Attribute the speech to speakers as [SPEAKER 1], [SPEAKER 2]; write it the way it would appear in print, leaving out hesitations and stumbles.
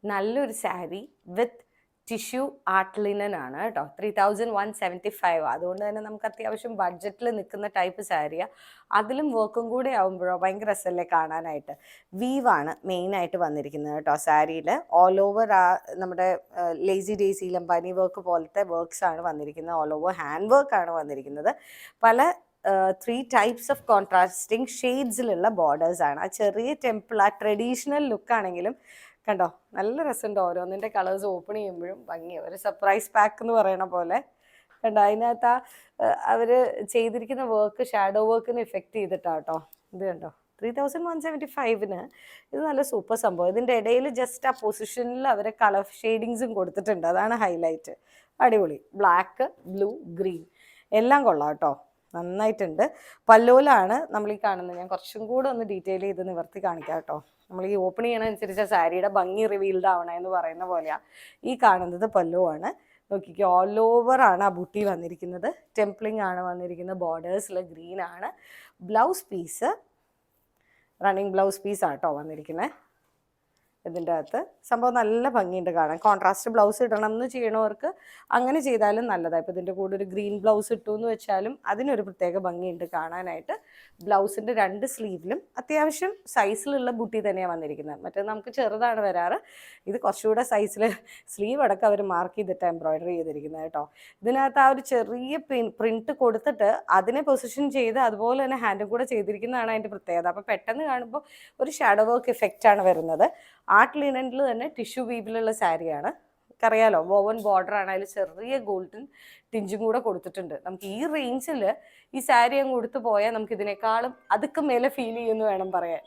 [SPEAKER 1] നല്ലൊരു സാരി വിത്ത് tissue art linen ആണ് കേട്ടോ. 3175. അതുകൊണ്ട് തന്നെ നമുക്ക് അത്യാവശ്യം ബഡ്ജറ്റിൽ നിൽക്കുന്ന ടൈപ്പ് സാരിയാണ്. അതിലും വർക്കും കൂടെ ആകുമ്പോഴോ ഭയങ്കര രസമല്ലേ കാണാനായിട്ട്. വീവാണ് മെയിനായിട്ട് വന്നിരിക്കുന്നത് കേട്ടോ സാരിയിൽ. ഓൾ ഓവർ നമ്മുടെ ലേസി ഡേസിയിലും പനി വർക്ക് പോലത്തെ വർക്ക്സ് ആണ് വന്നിരിക്കുന്നത്. ഓൾ ഓവർ ഹാൻഡ് വർക്കാണ് വന്നിരിക്കുന്നത്. പല 3 ടൈപ്സ് ഓഫ് കോൺട്രാസ്റ്റിംഗ് ഷെയ്ഡ്സിലുള്ള ബോർഡേഴ്സാണ്. ആ ചെറിയ ടെമ്പിൾ, ആ ട്രഡീഷണൽ ലുക്കാണെങ്കിലും കണ്ടോ നല്ല രസമുണ്ട്. ഓരോന്നിൻ്റെ കളേഴ്സ് ഓപ്പൺ ചെയ്യുമ്പോഴും ഭംഗിയാണ്. ഒരു സർപ്രൈസ് പാക്ക് എന്ന് പറയണ പോലെ കണ്ടോ. അതിനകത്ത് അവർ ചെയ്തിരിക്കുന്ന വർക്ക് ഷാഡോ വർക്കിന് എഫക്റ്റ് ചെയ്തിട്ടാട്ടോ. ഇത് കണ്ടോ 3175 ഇത് നല്ല സൂപ്പർ സംഭവം. ഇതിൻ്റെ ഇടയിൽ ജസ്റ്റ് ആ പൊസിഷനിൽ അവർ കളർ ഷെയ്ഡിങ്സും കൊടുത്തിട്ടുണ്ട്. അതാണ് ഹൈലൈറ്റ്. അടിപൊളി. ബ്ലാക്ക്, ബ്ലൂ, ഗ്രീൻ എല്ലാം കൊള്ളാം കേട്ടോ. നന്നായിട്ടുണ്ട്. പല്ലോലാണ് നമ്മൾ ഈ കാണുന്നത്. ഞാൻ കുറച്ചും കൂടെ ഒന്ന് ഡീറ്റെയിൽ ചെയ്ത് നിവർത്തി കാണിക്കാം കേട്ടോ. നമ്മൾ ഈ ഓപ്പൺ ചെയ്യണനുസരിച്ച് സാരിയുടെ ഭംഗി റിവീൽഡ് ആവണേ എന്ന് പറയുന്ന പോലെയാണ്. ഈ കാണുന്നത് പല്ലുവാണ്. നോക്കിക്കോ, ഓൾ ഓവർ ആണ് ആ ബുട്ടി വന്നിരിക്കുന്നത്. ടെംപ്ലിംഗ് ആണ് വന്നിരിക്കുന്നത്. ബോർഡേഴ്സിൽ ഗ്രീൻ ആണ്. ബ്ലൗസ് പീസ് റണ്ണിങ് ബ്ലൗസ് പീസാണ് കേട്ടോ വന്നിരിക്കുന്നത്. ഇതിൻ്റെ അകത്ത് സംഭവം നല്ല ഭംഗിയുണ്ട് കാണാൻ. കോൺട്രാസ്റ്റ് ബ്ലൗസ് ഇടണം എന്ന് ചെയ്യണവർക്ക് അങ്ങനെ ചെയ്താലും നല്ലതാണ്. ഇപ്പോൾ ഇതിൻ്റെ കൂടെ ഒരു ഗ്രീൻ ബ്ലൗസ് ഇട്ടു എന്ന് വെച്ചാലും അതിനൊരു പ്രത്യേക ഭംഗിയുണ്ട് കാണാനായിട്ട്. ബ്ലൗസിൻ്റെ 2 സ്ലീവിലും അത്യാവശ്യം സൈസിലുള്ള ബുട്ടി തന്നെയാണ് വന്നിരിക്കുന്നത്. മറ്റേ നമുക്ക് ചെറുതാണ് വരാറ്. ഇത് കുറച്ചുകൂടെ സൈസിൽ സ്ലീവ് അടക്കം അവർ മാർക്ക് ചെയ്തിട്ട് എംബ്രോയിഡറി ചെയ്തിരിക്കുന്നത് കേട്ടോ. ഇതിനകത്ത് ആ ഒരു ചെറിയ പ്രിൻറ്റ് കൊടുത്തിട്ട് അതിനെ പൊസിഷൻ ചെയ്ത് അതുപോലെ തന്നെ ഹാൻഡും കൂടെ ചെയ്തിരിക്കുന്നതാണ് അതിൻ്റെ പ്രത്യേകത. അപ്പോൾ പെട്ടെന്ന് കാണുമ്പോൾ ഒരു ഷാഡോ വർക്ക് എഫക്റ്റാണ് വരുന്നത്. ആർട്ട് ലിനനിൽ തന്നെ ടിഷ്യൂ വീവിലുള്ള സാരിയാണ്. അറിയാലോ, വോവൻ ബോർഡർ ആണ്. അതിൽ ചെറിയ ഗോൾഡൻ ടിഞ്ചും കൂടെ കൊടുത്തിട്ടുണ്ട്. നമുക്ക് ഈ റേഞ്ചിൽ ഈ സാരി അങ്ങ് കൊടുത്തു പോയാൽ നമുക്ക് ഇതിനേക്കാളും അതൊക്കെ മേലെ ഫീൽ ചെയ്യുമെന്ന് വേണം പറയാൻ.